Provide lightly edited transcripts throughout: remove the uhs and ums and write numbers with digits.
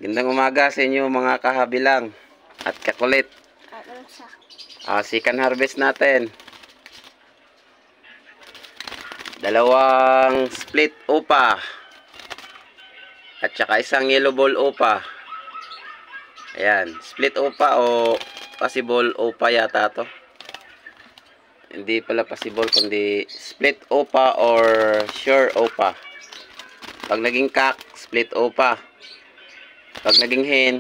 Gandang umaga sa inyo mga kahabilang at kakulit. Second harvest natin. Dalawang split upa at saka isang yellow ball upa. Ayan, split upa o possible upa yata to. Hindi pala possible kundi split upa or sure upa. Pag naging cock, split upa. Pag naging hen,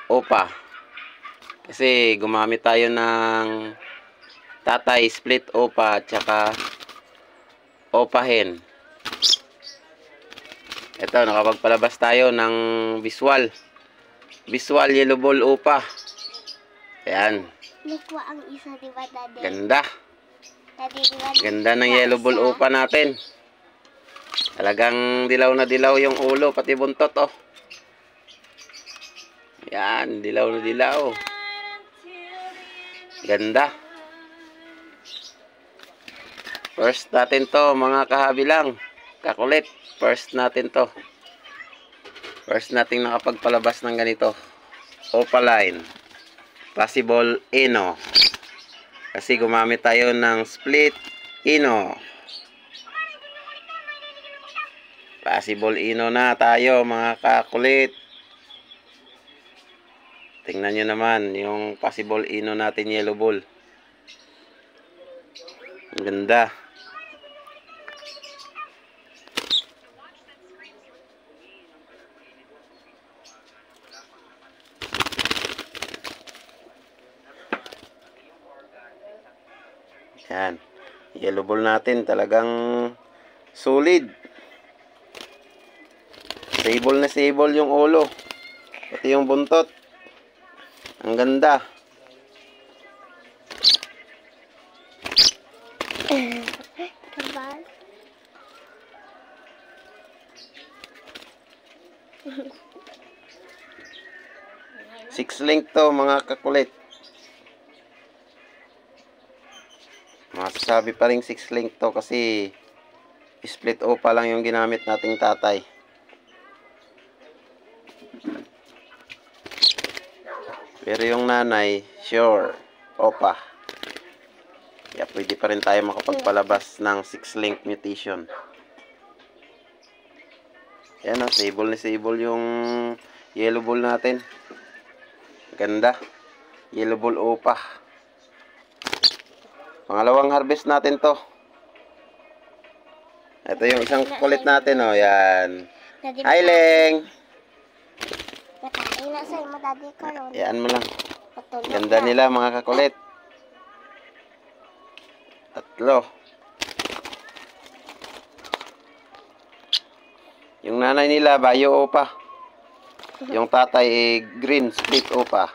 upa. Kasi gumamit tayo ng tatay, split upa at saka upa hen. Ito, nakapagpalabas tayo ng visual yellow ball upa. Ayan. Likwa ang isa, diba, Daddy? Ganda. Daddy, diba? Ganda ng yellow ball upa natin. Talagang dilaw na dilaw yung ulo, pati buntot, oh. Yan, dilaw na dilaw. Ganda. First natin to, mga kahabilang. Kakulit. First natin to. First nating nakapagpalabas ng ganito. Opaline. Possible ino. Kasi gumamit tayo ng split ino. Possible ino na tayo, mga kakulit. Tingnan nyo naman yung possible ino natin yellow ball. Ang ganda. Yan. Yellow ball natin talagang solid. Stable na stable yung ulo. Pati yung buntot. Ang ganda. Kabal. Six link to, mga kakulit. Masasabi pa rin 6 link to kasi split upa lang yung ginamit nating tatay. Pero yung nanay, sure, opa. Kaya pwede pa rin tayo makapagpalabas ng 6 link mutation. Yan o, stable na stable yung yellow ball natin. Ganda. Yellow ball opa. Pangalawang harvest natin to. Ito yung isang kulit natin, oh. Yan. Hi, Leng. Yan mo lang. Ganda nila, mga kakulit. Tatlo. Yung nanay nila, bayo opa. Yung tatay, green split opa.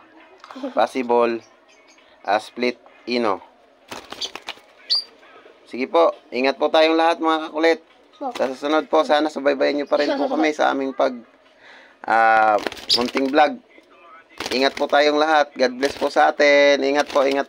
Possible split ino. Sige po, ingat po tayong lahat, mga kakulit. Sa susunod po, sana subaybayan nyo pa rin po kami sa aming munting vlog. Ingat po tayong lahat. God bless po sa atin. Ingat po, ingat.